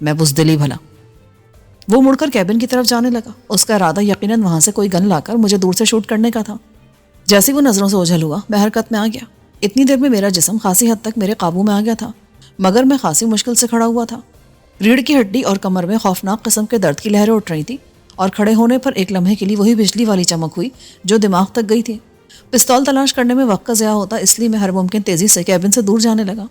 میں بزدلی بھلا۔ وہ مڑ کر کیبن کی طرف جانے لگا۔ اس کا ارادہ یقیناً وہاں سے کوئی گن لا کر مجھے دور سے شوٹ کرنے کا تھا۔ جیسے وہ نظروں سے اوجھل ہوا میں حرکت میں آ گیا۔ اتنی دیر میں میرا جسم خاصی حد تک میرے قابو میں آ گیا تھا، مگر میں خاصی مشکل سے کھڑا ہوا تھا۔ ریڑھ کی ہڈی اور کمر میں خوفناک قسم کے درد کی لہریں اٹھ رہی تھیں، اور کھڑے ہونے پر ایک لمحے کے لیے وہی بجلی والی چمک ہوئی جو دماغ تک گئی تھی۔ پستول تلاش کرنے میں وقت کا ضیاع ہوتا، اس لیے میں ہر ممکن تیزی سے کیبن سے دور جانے لگا۔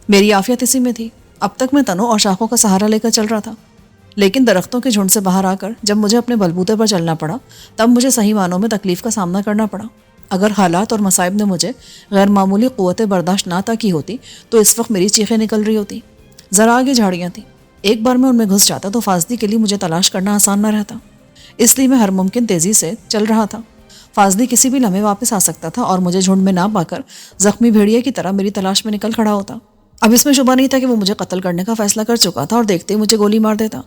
میری عافیت اسی میں تھی۔ اب تک میں تنوں اور شاخوں کا سہارا لے کر چل رہا تھا، لیکن درختوں کے جھنڈ سے باہر آ کر جب مجھے اپنے بلبوتے پر چلنا پڑا تب مجھے صحیح معنوں میں تکلیف کا سامنا کرنا پڑا۔ اگر حالات اور مصائب نے مجھے غیر معمولی قوت برداشت نہ عطا کی ہوتی تو اس وقت میری چیخیں نکل رہی ہوتی۔ ذرا آگے جھاڑیاں تھیں، ایک بار میں ان میں گھس جاتا تو فاضلی کے لیے مجھے تلاش کرنا آسان نہ رہتا، اس لیے میں ہر ممکن تیزی سے چل رہا تھا۔ فاضلی کسی بھی لمحے واپس آ سکتا تھا اور مجھے جھنڈ میں نہ پا کر زخمی بھیڑیے کی طرح میری تلاش میں نکل کھڑا ہوتا۔ اب اس میں شبہ نہیں تھا کہ وہ مجھے قتل کرنے کا فیصلہ کر چکا تھا اور دیکھتے ہی مجھے گولی مار دیتا۔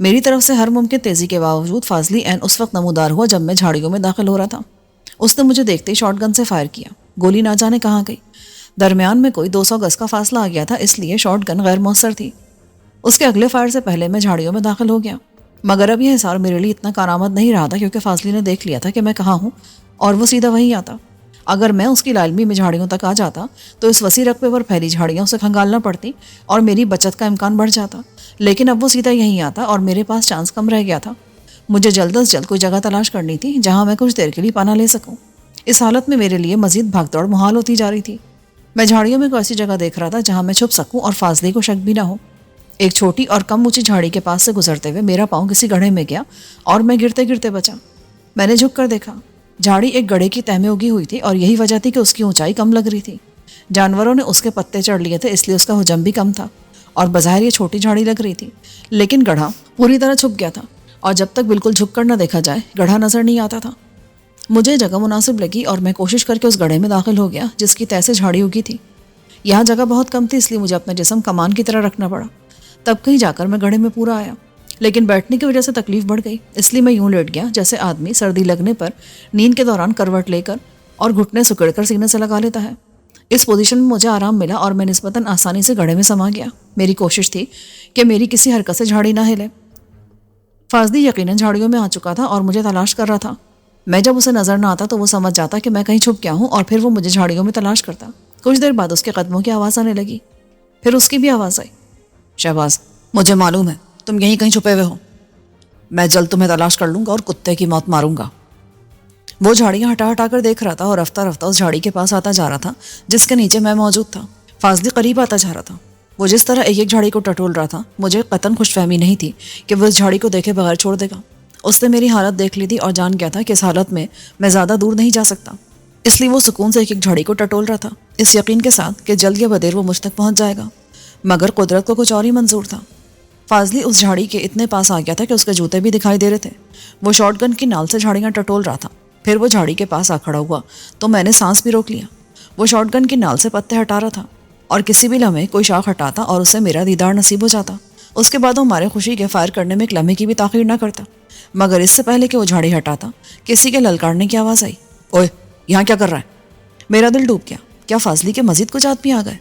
میری طرف سے ہر ممکن تیزی کے باوجود فاضلی عین اس وقت نمودار ہوا جب میں جھاڑیوں میں داخل ہو رہا تھا۔ اس نے مجھے دیکھتے ہی شاٹ گن سے فائر کیا۔ گولی نہ جانے کہاں گئی۔ درمیان میں کوئی 200 گز کا فاصلہ آ گیا تھا، اس لیے شاٹ گن غیر مؤثر تھی۔ اس کے اگلے فائر سے پہلے میں جھاڑیوں میں داخل ہو گیا، مگر اب یہ حصار میرے لیے اتنا کارآمد نہیں رہا تھا کیونکہ فاضلی نے دیکھ لیا تھا کہ میں کہاں ہوں اور وہ سیدھا وہیں آتا۔ اگر میں اس کی لالمی میں جھاڑیوں تک آ جاتا تو اس وسیع رقبے پر پھیلی جھاڑیاں اسے کھنگالنا پڑتی اور میری بچت کا امکان بڑھ جاتا، لیکن اب وہ سیدھا یہیں آتا اور میرے پاس چانس کم رہ گیا تھا۔ مجھے جلد از جلد کوئی جگہ تلاش کرنی تھی جہاں میں کچھ دیر کے لیے پناہ لے سکوں۔ اس حالت میں میرے لیے مزید بھاگ دوڑ محال ہوتی جا رہی تھی۔ میں جھاڑیوں میں کوئی ایسی جگہ دیکھ رہا تھا جہاں میں چھپ سکوں اور فاضلی کو شک بھی نہ ہو۔ ایک چھوٹی اور کم اونچی جھاڑی کے پاس سے گزرتے ہوئے میرا پاؤں کسی گڑھے میں گیا اور میں گرتے گرتے بچا۔ میں نے جھک کر دیکھا، جھاڑی ایک گڑھے کی تہ میں اگی ہوئی تھی اور یہی وجہ تھی کہ اس کی اونچائی کم لگ رہی تھی۔ جانوروں نے اس کے پتے چڑھ لیے تھے، اس لیے اس کا حجم بھی کم تھا اور بظاہر یہ چھوٹی جھاڑی لگ رہی تھی، لیکن گڑھا پوری طرح چھپ گیا تھا اور جب تک بالکل جھک کر نہ دیکھا جائے گڑھا نظر نہیں آتا تھا۔ مجھے جگہ مناسب لگی اور میں کوشش کر کے اس گڑھے میں داخل ہو گیا جس کی تہ سے جھاڑی اگی تھی۔ یہاں جگہ بہت کم تھی، اس لیے مجھے اپنا جسم کمان کی طرح رکھنا پڑا، تب کہیں جا کر میں گڑھے میں پورا آیا۔ لیکن بیٹھنے کی وجہ سے تکلیف بڑھ گئی، اس لیے میں یوں لیٹ گیا جیسے آدمی سردی لگنے پر نیند کے دوران کروٹ لے کر اور گھٹنے سکڑ کر سینے سے لگا لیتا ہے۔ اس پوزیشن میں مجھے آرام ملا اور میں نسبتاً آسانی سے گڑھے میں سما گیا۔ میری کوشش تھی کہ میری کسی حرکت سے جھاڑی نہ ہلے۔ فاضلی یقیناً جھاڑیوں میں آ چکا تھا اور مجھے تلاش کر رہا تھا۔ میں جب اسے نظر نہ آتا تو وہ سمجھ جاتا کہ میں کہیں چھپ گیا ہوں اور پھر وہ مجھے جھاڑیوں میں تلاش کرتا۔ کچھ دیر بعد اس کے قدموں کی آواز آنے لگی، پھر اس کی بھی آواز آئی۔ شہباز، مجھے معلوم ہے تم یہیں کہیں چھپے ہوئے ہو، میں جلد تمہیں تلاش کر لوں گا اور کتے کی موت ماروں گا۔ وہ جھاڑیاں ہٹا ہٹا کر دیکھ رہا تھا اور رفتہ رفتہ اس جھاڑی کے پاس آتا جا رہا تھا جس کے نیچے میں موجود تھا۔ فاضلی قریب آتا جا رہا تھا۔ وہ جس طرح ایک ایک جھاڑی کو ٹٹول رہا تھا، مجھے قطعاً خوش فہمی نہیں تھی کہ وہ اس جھاڑی کو دیکھے بغیر چھوڑ دے گا۔ اس نے میری حالت دیکھ لی تھی اور جان گیا تھا کہ اس حالت میں میں زیادہ دور نہیں جا سکتا، اس لیے وہ سکون سے ایک ایک جھاڑی کو ٹٹول رہا تھا، اس یقین کے ساتھ کہ جلد یا بدیر وہ مجھ تک پہنچ جائے گا۔ مگر قدرت کو کچھ اور ہی منظور تھا۔ فاضلی اس جھاڑی کے اتنے پاس آ گیا تھا کہ اس کے جوتے بھی دکھائی دے رہے تھے۔ وہ شاٹ گن کی نال سے جھاڑیاں ٹٹول رہا تھا۔ پھر وہ جھاڑی کے پاس آ کھڑا ہوا تو میں نے سانس بھی روک لیا۔ وہ شاٹ گن کی نال سے پتے ہٹا رہا تھا اور کسی بھی لمحے کوئی شاخ ہٹاتا اور اسے میرا دیدار نصیب ہو جاتا۔ اس کے بعد وہ ہمارے خوشی کے فائر کرنے میں ایک لمحے کی بھی تاخیر نہ کرتا، مگر اس سے پہلے کہ وہ جھاڑی ہٹاتا کسی کے للکارنے کی آواز آئی، اوئے یہاں کیا کر رہا ہے؟ میرا دل ڈوب گیا، کیا فاضلی کے مزید کچھ آدمی آ گئے؟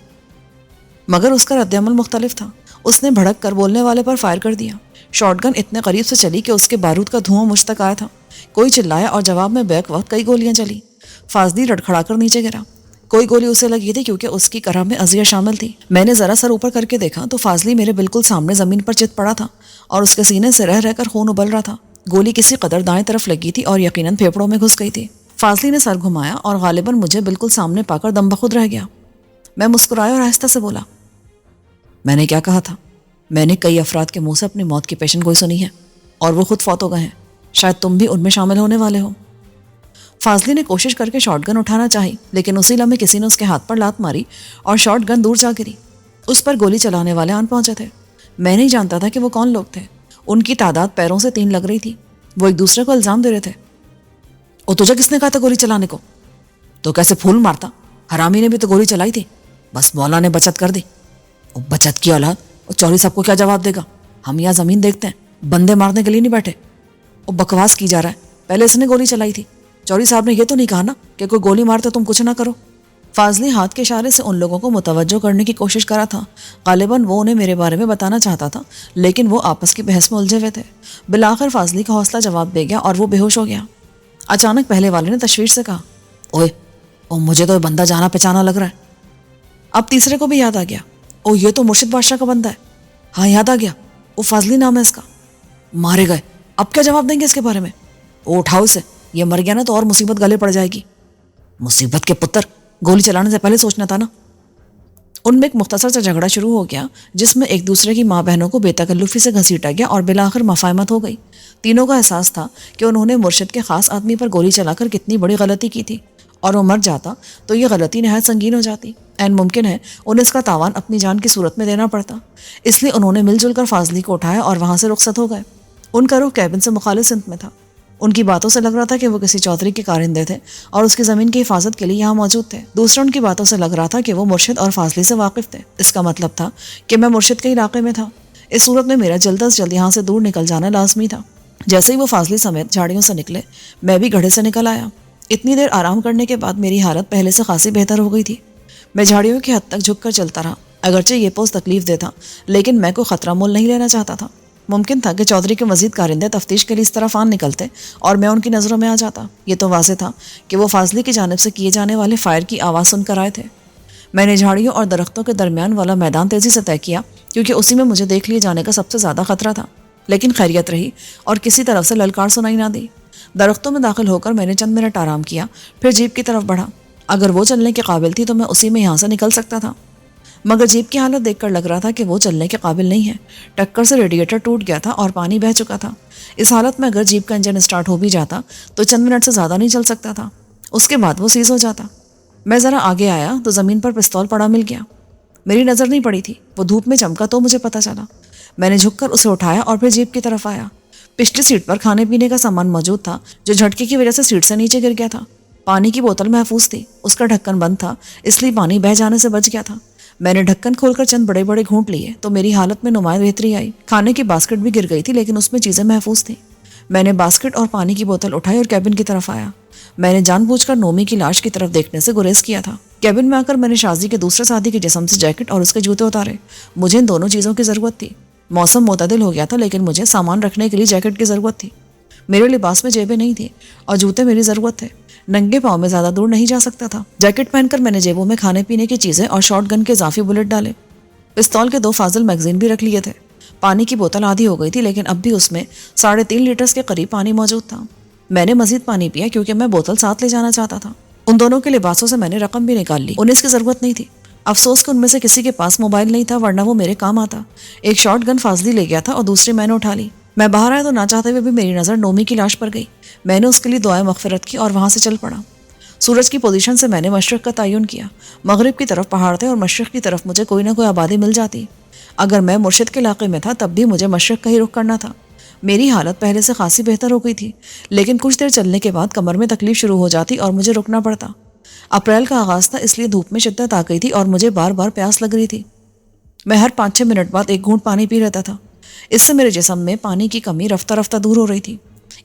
مگر اس کا رد عمل مختلف تھا۔ اس نے بھڑک کر بولنے والے پر فائر کر دیا۔ شاٹ گن اتنے قریب سے چلی کہ اس کے بارود کا دھواں مجھ تک آیا تھا۔ کوئی چلایا اور جواب میں بیک وقت کئی گولیاں چلی۔ فاضلی لڑکھڑا کر نیچے گرا۔ کوئی گولی اسے لگی تھی کیونکہ اس کی کرہ میں اذیت شامل تھی۔ میں نے ذرا سر اوپر کر کے دیکھا تو فاضلی میرے بالکل سامنے زمین پر چت پڑا تھا اور اس کے سینے سے رہ رہ کر خون ابل رہا تھا۔ گولی کسی قدر دائیں طرف لگی تھی اور یقیناً پھیپڑوں میں گھس گئی تھی۔ فاضلی نے سر گھمایا اور غالباً مجھے بالکل سامنے پا کر دم بخود رہ گیا۔ میں مسکرایا اور آہستہ سے بولا، میں نے کیا کہا تھا؟ میں نے کئی افراد کے منہ سے اپنی موت کی پیشن گوئی سنی ہے اور وہ خود فوت ہو گئے ہیں، شاید تم بھی ان میں شامل ہونے والے ہو۔ فاضلی نے کوشش کر کے شاٹ گن اٹھانا چاہی، لیکن اسی لمحے کسی نے اس کے ہاتھ پر لات ماری اور شاٹ گن دور جا گری۔ اس پر گولی چلانے والے آن پہنچے تھے۔ میں نہیں جانتا تھا کہ وہ کون لوگ تھے۔ ان کی تعداد پیروں سے 3 لگ رہی تھی۔ وہ ایک دوسرے کو الزام دے رہے تھے، اور تجھے کس نے کہا تھا گولی چلانے کو؟ تو کیسے پھول مارتا، حرامی نے بھی تو گولی چلائی تھی، بس مولا نے بچت کر دی۔ وہ بچت کی اولاد، اور چوری صاحب کو کیا جواب دے گا؟ ہم یہاں زمین دیکھتے ہیں، بندے مارنے کے لیے نہیں بیٹھے۔ وہ بکواس کی جا رہا ہے، پہلے اس نے گولی چلائی تھی۔ چوری صاحب نے یہ تو نہیں کہا نا کہ کوئی گولی مارتے تم کچھ نہ کرو۔ فاضلی ہاتھ کے اشارے سے ان لوگوں کو متوجہ کرنے کی کوشش کرا تھا. غالباً وہ انہیں میرے بارے میں بتانا چاہتا تھا، لیکن وہ آپس کی بحث میں الجھے ہوئے تھے. بالآخر فاضلی کا حوصلہ جواب دے گیا اور وہ بے ہوش ہو گیا. اچانک پہلے والے نے تشویش سے کہا، اوے مجھے تو یہ بندہ جانا پہچانا لگ رہا ہے. اب تیسرے کو بھی یاد آ گیا، یہ تو مرشد بادشاہ کا بندہ ہے. ہاں یاد آ گیا، وہ فاضلی نام ہے اس کا. مارے گئے، اب کیا جواب دیں گے اس کے بارے میں؟ اٹھاؤ اسے، یہ مر گیا نا تو اور مصیبت گلے پڑ جائے گی. مصیبت کے پتر، گولی چلانے سے پہلے سوچنا تھا نا. ان میں ایک مختصر سا جھگڑا شروع ہو گیا جس میں ایک دوسرے کی ماں بہنوں کو بے تکلفی سے گھسیٹا گیا اور بالآخر مفاہمت ہو گئی. تینوں کا احساس تھا کہ انہوں نے مرشد کے خاص آدمی پر گولی چلا کر کتنی بڑی غلطی کی تھی، اور وہ مر جاتا تو یہ غلطی نہایت سنگین ہو جاتی. عین ممکن ہے انہیں اس کا تاوان اپنی جان کی صورت میں دینا پڑتا. اس لیے انہوں نے مل جل کر فاضلی کو اٹھایا اور وہاں سے رخصت ہو گئے. ان کا رخ کیبن سے مخالف سمت میں تھا. ان کی باتوں سے لگ رہا تھا کہ وہ کسی چودھری کے کارندے تھے اور اس کی زمین کی حفاظت کے لیے یہاں موجود تھے. دوسرا ان کی باتوں سے لگ رہا تھا کہ وہ مرشد اور فاضلی سے واقف تھے. اس کا مطلب تھا کہ میں مرشد کے علاقے میں تھا. اس صورت میں میرا جلد از جلد یہاں سے دور نکل جانا لازمی تھا. جیسے ہی وہ فاضلی سمیت جھاڑیوں سے نکلے، میں بھی گڑھے سے نکل آیا. اتنی دیر آرام کرنے کے بعد میری حالت پہلے سے خاصی بہتر ہو گئی تھی. میں جھاڑیوں کی حد تک جھک کر چلتا رہا. اگرچہ یہ پوز تکلیف دہ تھا، لیکن میں کوئی خطرہ مول نہیں لینا چاہتا تھا. ممکن تھا کہ چودھری کے مزید کارندے تفتیش کے لیے اس طرف آن نکلتے اور میں ان کی نظروں میں آ جاتا. یہ تو واضح تھا کہ وہ فاضلی کی جانب سے کیے جانے والے فائر کی آواز سن کر آئے تھے. میں نے جھاڑیوں اور درختوں کے درمیان والا میدان تیزی سے طے کیا، کیونکہ اسی میں مجھے دیکھ لیے جانے کا سب سے زیادہ خطرہ تھا. لیکن خیریت رہی اور کسی طرف سے للکار سنائی نہ دی. درختوں میں داخل ہو کر میں نے چند منٹ آرام کیا، پھر جیپ کی طرف بڑھا. اگر وہ چلنے کے قابل تھی تو میں اسی میں یہاں سے نکل سکتا تھا، مگر جیپ کی حالت دیکھ کر لگ رہا تھا کہ وہ چلنے کے قابل نہیں ہے. ٹکر سے ریڈیٹر ٹوٹ گیا تھا اور پانی بہہ چکا تھا. اس حالت میں اگر جیپ کا انجن اسٹارٹ ہو بھی جاتا تو چند منٹ سے زیادہ نہیں چل سکتا تھا. اس کے بعد وہ سیز ہو جاتا. میں ذرا آگے آیا تو زمین پر پستول پڑا مل گیا. میری نظر نہیں پڑی تھی، وہ دھوپ میں چمکا تو مجھے پتہ چلا. میں نے جھک کر اسے اٹھایا اور پھر جیپ کی طرف آیا. پچھلی سیٹ پر کھانے پینے کا سامان موجود تھا جو جھٹکے کی وجہ سے سیٹ سے نیچے گر گیا تھا. پانی کی بوتل محفوظ تھی، اس کا ڈھکن بند تھا، اس لیے پانی بہہ جانے سے بچ گیا تھا. میں نے ڈھکن کھول کر چند بڑے بڑے گھونٹ لیے تو میری حالت میں نمایاں بہتری آئی. کھانے کی باسکٹ بھی گر گئی تھی لیکن اس میں چیزیں محفوظ تھیں. میں نے باسکٹ اور پانی کی بوتل اٹھائی اور کیبن کی طرف آیا. میں نے جان بوجھ کر نومی کی لاش کی طرف دیکھنے سے گریز کیا تھا. کیبن میں آ کر میں نے شازی کے دوسرے ساتھی کے جسم سے جیکٹ اور اس کے جوتے اتارے. مجھے ان دونوں چیزوں کی ضرورت تھی. موسم معتدل ہو گیا تھا لیکن مجھے سامان رکھنے کے لیے جیکٹ کی ضرورت تھی. میرے لباس میں جیبیں نہیں تھیں اور جوتے میری ضرورت تھے. ننگے پاؤں میں زیادہ دور نہیں جا سکتا تھا. جیکٹ پہن کر میں نے جیبوں میں کھانے پینے کی چیزیں اور شارٹ گن کے اضافی بلٹ ڈالے. پستول کے 2 فاضل میگزین بھی رکھ لیے تھے. پانی کی بوتل آدھی ہو گئی تھی لیکن اب بھی اس میں 3.5 لیٹر کے قریب پانی موجود تھا. میں نے مزید پانی پیا کیونکہ میں بوتل ساتھ لے جانا چاہتا تھا. ان دونوں کے لباسوں سے میں نے رقم بھی نکال لی. انہیں اس کی ضرورت نہیں تھی. افسوس کہ ان میں سے کسی کے پاس موبائل نہیں تھا، ورنہ وہ میرے کام آتا. ایک شارٹ گن فاضلی لے گیا تھا اور دوسری میں نے اٹھا لی. میں باہر آیا تو نہ چاہتے ہوئے بھی میری نظر نومی کی لاش پر گئی. میں نے اس کے لیے دعائیں مغفرت کی اور وہاں سے چل پڑا. سورج کی پوزیشن سے میں نے مشرق کا تعین کیا. مغرب کی طرف پہاڑ تھے اور مشرق کی طرف مجھے کوئی نہ کوئی آبادی مل جاتی. اگر میں مرشد کے علاقے میں تھا تب بھی مجھے مشرق کا ہی رخ کرنا تھا. میری حالت پہلے سے خاصی بہتر ہو گئی تھی، لیکن کچھ دیر چلنے کے بعد کمر میں تکلیف شروع ہو جاتی اور مجھے رکنا پڑتا. اپریل کا آغاز تھا، اس لیے دھوپ میں شدت آ گئی تھی اور مجھے بار بار پیاس لگ رہی تھی. میں ہر 5-6 منٹ بعد ایک گھونٹ پانی پی رہتا تھا. اس سے میرے جسم میں پانی کی کمی رفتہ رفتہ دور ہو رہی تھی.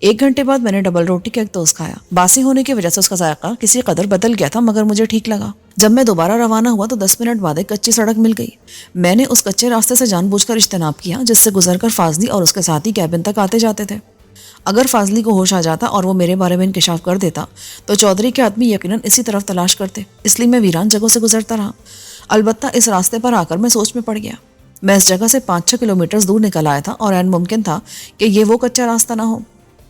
1 گھنٹے بعد میں نے ڈبل روٹی کا ایک ٹوسٹ کھایا. باسی ہونے کی وجہ سے اس کا ذائقہ کسی قدر بدل گیا تھا مگر مجھے ٹھیک لگا. جب میں دوبارہ روانہ ہوا تو 10 منٹ بعد ایک کچی سڑک مل گئی. میں نے اس کچے راستے سے جان بوجھ کر اجتناب کیا جس سے گزر کر فاضلی اور اس کے ساتھی کیبن تک آتے جاتے تھے. اگر فاضلی کو ہوش آ جاتا اور وہ میرے بارے میں انکشاف کر دیتا تو چودھری کے آدمی یقیناً اسی طرف تلاش کرتے. اس لیے میں ویران جگہوں سے گزرتا رہا. البتہ اس راستے پر آ کر میں سوچ میں پڑ گیا. میں اس جگہ سے 5-6 کلومیٹر دور نکل آیا تھا اور عین ممکن تھا کہ یہ وہ کچا راستہ نہ ہو.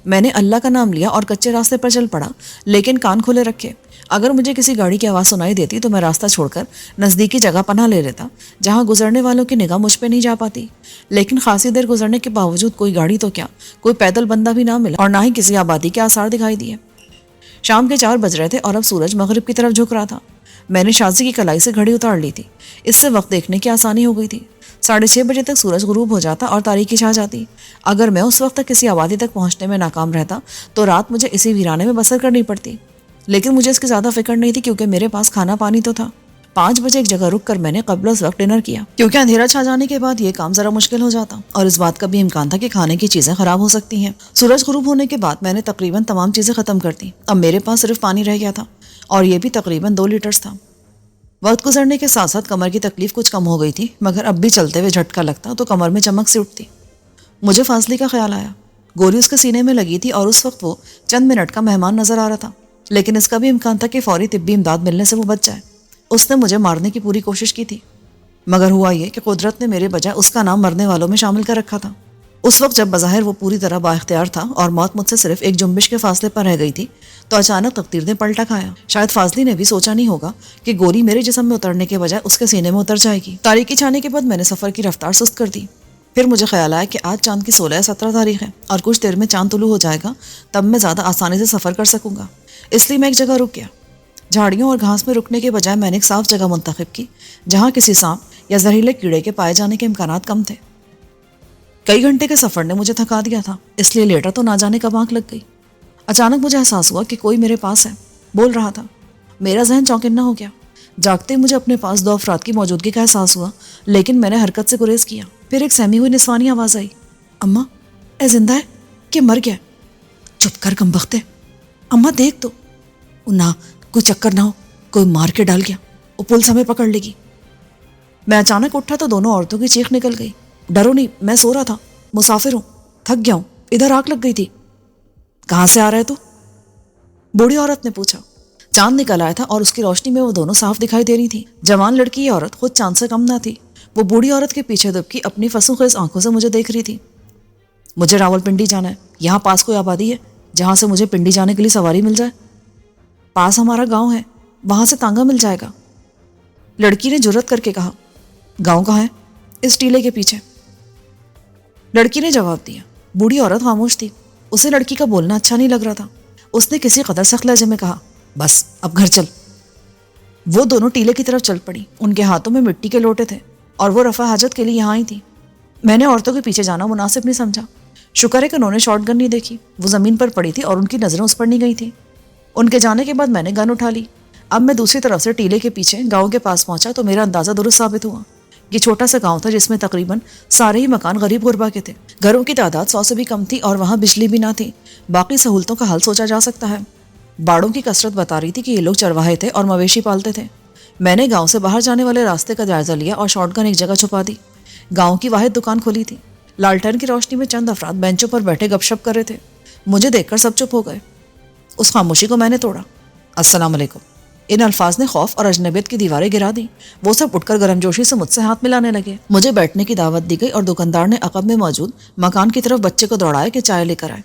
میں نے اللہ کا نام لیا اور کچے راستے پر چل پڑا، لیکن کان کھلے رکھے. اگر مجھے کسی گاڑی کی آواز سنائی دیتی تو میں راستہ چھوڑ کر نزدیکی جگہ پناہ لے لیتا جہاں گزرنے والوں کی نگاہ مجھ پہ نہیں جا پاتی. لیکن خاصی دیر گزرنے کے باوجود کوئی گاڑی تو کیا، کوئی پیدل بندہ بھی نہ ملا اور نہ ہی کسی آبادی کے آثار دکھائی دیے. شام کے 4 بج رہے تھے اور اب سورج مغرب کی طرف جھک رہا تھا. میں نے شازی کی کلائی سے گھڑی اتار لی تھی. اس سے وقت دیکھنے کی آسانی ہو گئی تھی. 6:30 بجے تک سورج غروب ہو جاتا اور تاریکی چھا جاتی. اگر میں اس وقت تک کسی آبادی تک پہنچنے میں ناکام رہتا تو رات مجھے اسی ویرانے میں بسر کرنی پڑتی. لیکن مجھے اس کی زیادہ فکر نہیں تھی کیونکہ میرے پاس کھانا پانی تو تھا. 5 بجے ایک جگہ رک کر میں نے قبل از وقت ڈنر کیا کیونکہ اندھیرا چھا جانے کے بعد یہ کام ذرا مشکل ہو جاتا اور اس بات کا بھی امکان تھا کہ کھانے کی چیزیں خراب ہو سکتی ہیں. سورج غروب ہونے کے بعد میں نے تقریباً تمام چیزیں ختم کر دی. اب میرے پاس صرف پانی رہ گیا تھا اور یہ بھی تقریباً 2 لیٹرز تھا. وقت گزرنے کے ساتھ ساتھ کمر کی تکلیف کچھ کم ہو گئی تھی، مگر اب بھی چلتے ہوئے جھٹکا لگتا تو کمر میں چمک سی اٹھتی۔ مجھے فاضلی کا خیال آیا۔ گولی اس کے سینے میں لگی تھی اور اس وقت وہ چند منٹ کا مہمان نظر آ رہا تھا، لیکن اس کا بھی امکان تھا کہ فوری طبی امداد ملنے سے وہ بچ جائے۔ اس نے مجھے مارنے کی پوری کوشش کی تھی، مگر ہوا یہ کہ قدرت نے میرے بجائے اس کا نام مرنے والوں میں شامل کر رکھا تھا۔ اس وقت جب بظاہر وہ پوری طرح با اختیار تھا اور موت مجھ سے صرف ایک جنبش کے فاصلے پر رہ گئی تھی، تو اچانک تقدیر نے پلٹا کھایا۔ شاید فاضلی نے بھی سوچا نہیں ہوگا کہ گولی میرے جسم میں اترنے کے بجائے اس کے سینے میں اتر جائے گی۔ تاریکی چھانے کے بعد میں نے سفر کی رفتار سست کر دی۔ پھر مجھے خیال آیا کہ آج چاند کی 16 یا 17 تاریخ ہے اور کچھ دیر میں چاند طلوع ہو جائے گا، تب میں زیادہ آسانی سے سفر کر سکوں گا۔ اس لیے میں ایک جگہ رک گیا۔ جھاڑیوں اور گھاس میں رکنے کے بجائے میں نے ایک صاف جگہ منتخب کی جہاں کسی سانپ یا زہریلے کیڑے کے پائے جانے کے امکانات کم تھے۔ کئی گھنٹے کے سفر نے مجھے تھکا دیا تھا، اس لیے لیٹا تو نہ جانے کب آنکھ لگ گئی۔ اچانک مجھے احساس ہوا کہ کوئی میرے پاس ہے، بول رہا تھا۔ میرا ذہن چونکنا ہو گیا۔ جاگتے مجھے اپنے پاس 2 افراد کی موجودگی کا احساس ہوا، لیکن میں نے حرکت سے گریز کیا۔ پھر ایک سہمی ہوئی نسوانی آواز آئی، اماں، اے زندہ ہے کہ مر گیا؟ چپ کر کم بختے، اماں دیکھ تو نہ، کوئی چکر نہ ہو، کوئی مار کے ڈال گیا، وہ پولیس ہمیں پکڑ لے گی۔ میں اچانک اٹھا تو دونوں عورتوں کی چیخ نکل گئی، ڈرو نہیں، میں سو رہا تھا، مسافر ہوں، تھک گیا ہوں، ادھر آگ لگ گئی تھی۔ کہاں سے آ رہا ہے تو؟ بوڑھی عورت نے پوچھا۔ چاند نکل آیا تھا اور اس کی روشنی میں وہ دونوں صاف دکھائی دے رہی تھی۔ جوان لڑکی یا عورت خود چاند سے کم نہ تھی۔ وہ بوڑھی عورت کے پیچھے دبکی اپنی فسوں خیز آنکھوں سے مجھے دیکھ رہی تھی۔ مجھے راول پنڈی جانا ہے، یہاں پاس کوئی آبادی ہے جہاں سے مجھے پنڈی جانے کے لیے سواری مل جائے؟ پاس ہمارا گاؤں ہے، وہاں سے تانگا مل جائے گا، لڑکی نے جرت کر کے کہا۔ گاؤں کہاں ہے؟ اس ٹیلے کے پیچھے، لڑکی نے جواب دیا۔ بوڑھی عورت خاموش تھی، اسے لڑکی کا بولنا اچھا نہیں لگ رہا تھا۔ اس نے کسی قدر سخت لہجے میں کہا، بس اب گھر چل۔ وہ دونوں ٹیلے کی طرف چل پڑی۔ ان کے ہاتھوں میں مٹی کے لوٹے تھے اور وہ رفع حاجت کے لیے یہاں آئی تھی۔ میں نے عورتوں کے پیچھے جانا مناسب نہیں سمجھا۔ شکر ہے کہ انہوں نے شارٹ گن نہیں دیکھی، وہ زمین پر پڑی تھی اور ان کی نظریں اس پر نہیں گئی تھیں۔ ان کے جانے کے بعد میں نے گن اٹھا لی۔ اب میں دوسری طرف سے ٹیلے کے پیچھے گاؤں کے پاس پہنچا تو میرا اندازہ درست ثابت ہوا۔ یہ چھوٹا سا گاؤں تھا جس میں تقریباً سارے ہی مکان غریب غربا کے تھے۔ گھروں کی تعداد 100 سے بھی کم تھی اور وہاں بجلی بھی نہ تھی۔ باقی سہولتوں کا حل سوچا جا سکتا ہے۔ باڑوں کی کثرت بتا رہی تھی کہ یہ لوگ چرواہے تھے اور مویشی پالتے تھے۔ میں نے گاؤں سے باہر جانے والے راستے کا جائزہ لیا اور شارٹ گن ایک جگہ چھپا دی۔ گاؤں کی واحد دکان کھلی تھی۔ لالٹین کی روشنی میں چند افراد بینچوں پر بیٹھے گپ شپ کر رہے تھے۔ مجھے دیکھ کر سب چپ ہو گئے۔ اس خاموشی کو میں نے توڑا۔ السلام علیکم۔ ان الفاظ نے خوف اور اجنبیت کی دیواریں گرا دی۔ وہ سب اٹھ کر گرم جوشی سے مجھ سے ہاتھ ملانے لگے۔ مجھے بیٹھنے کی دعوت دی گئی اور دکاندار نے عقب میں موجود مکان کی طرف بچے کو دوڑایا کہ چائے لے کر آئے۔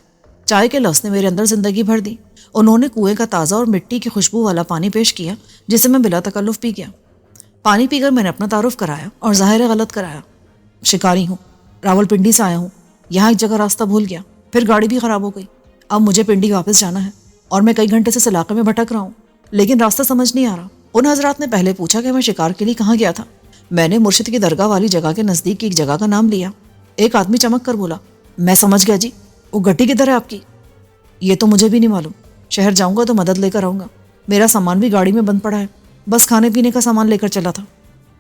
چائے کے لفظ نے میرے اندر زندگی بھر دی۔ انہوں نے کنویں کا تازہ اور مٹی کی خوشبو والا پانی پیش کیا جسے میں بلا تکلف پی گیا۔ پانی پی کر میں نے اپنا تعارف کرایا اور ظاہر غلط کرایا۔ شکاری ہوں، راول پنڈی سے آیا ہوں، یہاں ایک جگہ راستہ بھول گیا، پھر گاڑی بھی خراب ہو گئی۔ اب مجھے پنڈی واپس جانا ہے اور میں کئی گھنٹے سے اس علاقے میں بھٹک رہا ہوں، لیکن راستہ سمجھ نہیں آ رہا۔ ان حضرات نے پہلے پوچھا کہ میں شکار کے لیے کہاں گیا تھا۔ میں نے مرشد کی درگاہ والی جگہ کے نزدیک کی ایک جگہ کا نام لیا۔ ایک آدمی چمک کر بولا، میں سمجھ گیا جی، وہ گٹی کدھر ہے آپ کی؟ یہ تو مجھے بھی نہیں معلوم، شہر جاؤں گا تو مدد لے کر آؤں گا، میرا سامان بھی گاڑی میں بند پڑا ہے، بس کھانے پینے کا سامان لے کر چلا تھا۔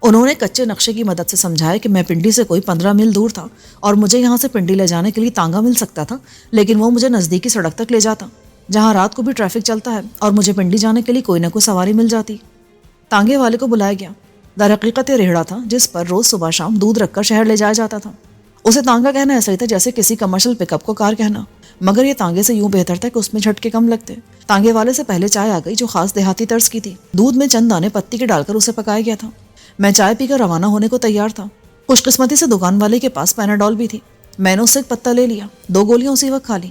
انہوں نے کچے نقشے کی مدد سے سمجھایا کہ میں پنڈی سے کوئی 15 میل دور تھا اور مجھے یہاں سے پنڈی لے جانے کے لیے تانگا مل سکتا تھا، لیکن وہ مجھے نزدیکی سڑک تک لے جاتا جہاں رات کو بھی ٹریفک چلتا ہے اور مجھے پنڈی جانے کے لیے کوئی نہ کوئی سواری مل جاتی۔ تانگے والے کو بلایا گیا۔ در حقیقت یہ ریڑھا تھا جس پر روز صبح شام دودھ رکھ کر شہر لے جایا جاتا تھا۔ اسے تانگا کہنا ایسا ہی تھا جیسے کسی کمرشل پک اپ کو کار کہنا، مگر یہ تانگے سے یوں بہتر تھا کہ اس میں جھٹکے کم لگتے۔ تانگے والے سے پہلے چائے آ گئی جو خاص دیہاتی طرز کی تھی۔ دودھ میں چند دانے پتی کے ڈال کر اسے پکایا گیا تھا۔ میں چائے پی کر روانہ ہونے کو تیار تھا۔ خوش قسمتی سے دکان والے کے پاس پیناڈول بھی تھی۔ میں نے اس سے ایک پتا لے لیا، 2 گولیاں اسی وقت کھا لی۔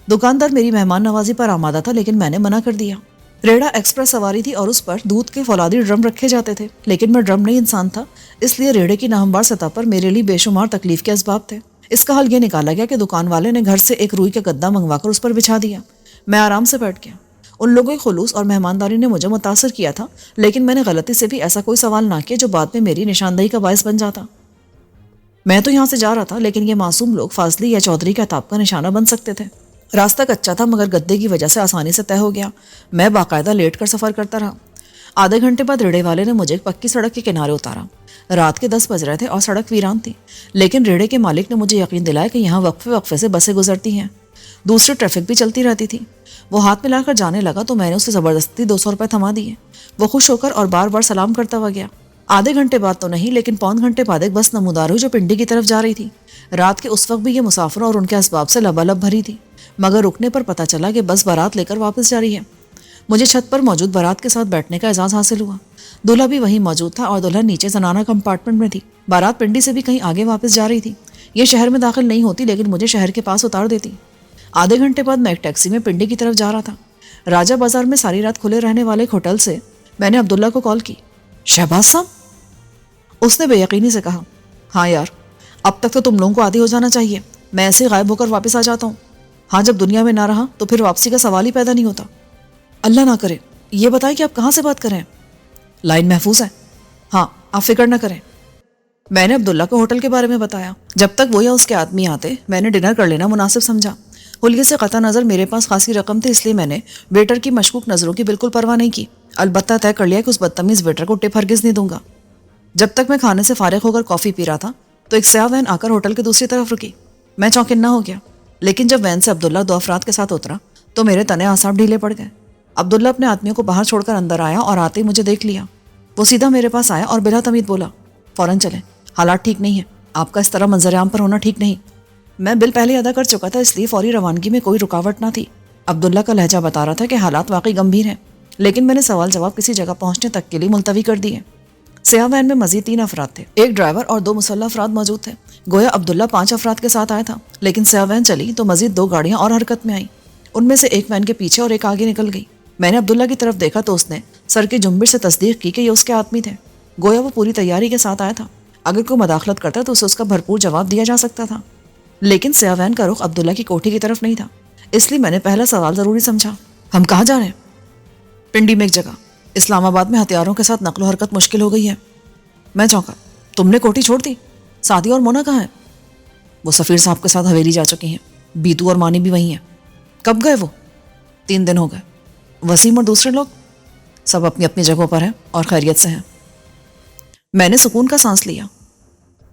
دکاندار میری مہمان نوازی پر آمادہ تھا لیکن میں نے منع کر دیا۔ ریڑھا ایکسپریس سواری تھی اور اس پر دودھ کے فولادی ڈرم رکھے جاتے تھے، لیکن میں ڈرم نہیں انسان تھا، اس لیے ریڑھے کی ناہموار سطح پر میرے لیے بے شمار تکلیف کے اسباب تھے۔ اس کا حل یہ نکالا گیا کہ دکان والے نے گھر سے ایک روئی کا گدا منگوا کر اس پر بچھا دیا۔ میں آرام سے بیٹھ گیا۔ ان لوگوں کے خلوص اور مہمانداری نے مجھے متاثر کیا تھا، لیکن میں نے غلطی سے بھی ایسا کوئی سوال نہ کیا جو بعد میں میری نشاندہی کا باعث بن جاتا۔ میں تو یہاں سے جا رہا تھا، لیکن یہ معصوم لوگ فاضلی یا چودھری کے عتاب کا نشانہ بن سکتے تھے۔ راستہ کچا تھا مگر گدے کی وجہ سے آسانی سے طے ہو گیا۔ میں باقاعدہ لیٹ کر سفر کرتا رہا۔ آدھے گھنٹے بعد ریڑھے والے نے مجھے ایک پکی سڑک کے کنارے اتارا۔ رات کے 10 بج رہے تھے اور سڑک ویران تھی، لیکن ریڑھے کے مالک نے مجھے یقین دلایا کہ یہاں وقفے وقفے سے بسیں گزرتی ہیں۔ دوسری ٹریفک بھی چلتی رہتی تھی. وہ ہاتھ ملا کر جانے لگا تو میں نے اسے زبردستی 200 روپے تھما دیے. وہ خوش ہو کر اور بار بار سلام کرتا ہوا گیا. آدھے گھنٹے بعد تو نہیں لیکن پون گھنٹے بعد ایک بس نمودار ہوئی جو پنڈی کی طرف جا رہی تھی. رات کے اس وقت بھی یہ مسافروں اور ان کے اسباب سے لبالب بھری تھی، مگر رکنے پر پتہ چلا کہ بس بارات لے کر واپس جا رہی ہے. مجھے چھت پر موجود بارات کے ساتھ بیٹھنے کا اعزاز حاصل ہوا. دولہا بھی وہیں موجود تھا اور دلہن نیچے زنانہ کمپارٹمنٹ میں تھی. بارات پنڈی سے بھی کہیں آگے واپس جا رہی تھی. یہ شہر میں داخل نہیں ہوتی لیکن مجھے شہر کے پاس اتار دیتی. آدھے گھنٹے بعد میں ایک ٹیکسی میں پنڈی کی طرف جا رہا تھا. راجہ بازار میں ساری رات کھلے رہنے والے ایک ہوٹل سے میں نے عبداللہ کو کال کی. شہباز صاحب؟ اس نے بے یقینی سے کہا. ہاں یار، اب تک تو تم لوگوں کو عادی ہو جانا چاہیے. میں ایسے غائب ہو کر واپس آ جاتا ہوں. ہاں، جب دنیا میں نہ رہا تو پھر واپسی کا سوال ہی پیدا نہیں ہوتا. اللہ نہ کرے. یہ بتائیں کہ آپ کہاں سے بات کر رہے ہیں؟ لائن محفوظ ہے. ہاں، آپ فکر نہ کریں. میں نے عبداللہ کو ہوٹل کے بارے میں بتایا. جب تک وہ یا اس کے آدمی آتے میں نے ڈنر کر لینا مناسب سمجھا. حلیے سے قطع نظر میرے پاس خاصی رقم تھی، اس لیے میں نے ویٹر کی مشکوک نظروں کی بالکل پرواہ نہیں کی. البتہ طے کر لیا کہ اس بدتمیز ویٹر کو ٹپ ہرگز نہیں دوں گا. جب تک میں کھانے سے فارغ ہو کر کافی پی رہا تھا تو ایک سیاہ وین آ کر ہوٹل کے دوسری طرف رکی. میں چوکننا ہو گیا، لیکن جب وین سے عبداللہ 2 افراد کے ساتھ اترا تو میرے تنے اعصاب ڈھیلے پڑ گئے. عبداللہ اپنے آدمیوں کو باہر چھوڑ کر اندر آیا اور آتے ہی مجھے دیکھ لیا. وہ سیدھا میرے پاس آیا اور بلا تمید بولا، فوراً چلیں، حالات ٹھیک نہیں ہیں. آپ کا اس طرح منظر عام پر ہونا ٹھیک نہیں. میں بل پہلے ادا کر چکا تھا، اس لیے فوری روانگی میں کوئی رکاوٹ نہ تھی. عبداللہ کا لہجہ بتا رہا تھا کہ حالات واقعی گمبھیر ہیں، لیکن میں نے سوال جواب کسی جگہ پہنچنے تک کے لیے ملتوی کر دیے. سیاہ وین میں مزید 3 افراد تھے. ایک ڈرائیور اور 2 مسلح افراد موجود تھے. گویا عبداللہ 5 افراد کے ساتھ آیا تھا، لیکن سیاہ وین چلی تو مزید 2 گاڑیاں اور حرکت میں آئیں. ان میں سے ایک وین کے پیچھے اور ایک آگے نکل گئی. میں نے عبداللہ کی طرف دیکھا تو اس نے سر کی جنبش سے تصدیق کی کہ یہ اس کے آدمی تھے. گویا وہ پوری تیاری کے ساتھ آیا تھا. اگر کوئی مداخلت کرتا تو اسے اس کا بھرپور جواب دیا جا سکتا تھا. لیکن سیاہ وین کا رخ عبداللہ کی کوٹھی کی طرف نہیں تھا، اس لیے میں نے پہلا سوال ضروری سمجھا. ہم کہاں جا رہے ہیں؟ پنڈی میں ایک جگہ. اسلام آباد میں ہتھیاروں کے ساتھ نقل و حرکت مشکل ہو گئی ہے. میں چونکا. تم نے کوٹھی چھوڑ دی؟ سعدیہ اور مونا کہاں ہیں؟ وہ سفیر صاحب کے ساتھ حویلی جا چکی ہیں. بیتو اور مانی بھی وہیں ہیں. کب گئے وہ؟ 3 دن ہو گئے. وسیم اور دوسرے لوگ؟ سب اپنی اپنی جگہوں پر ہیں اور خیریت سے ہیں. میں نے سکون کا سانس لیا،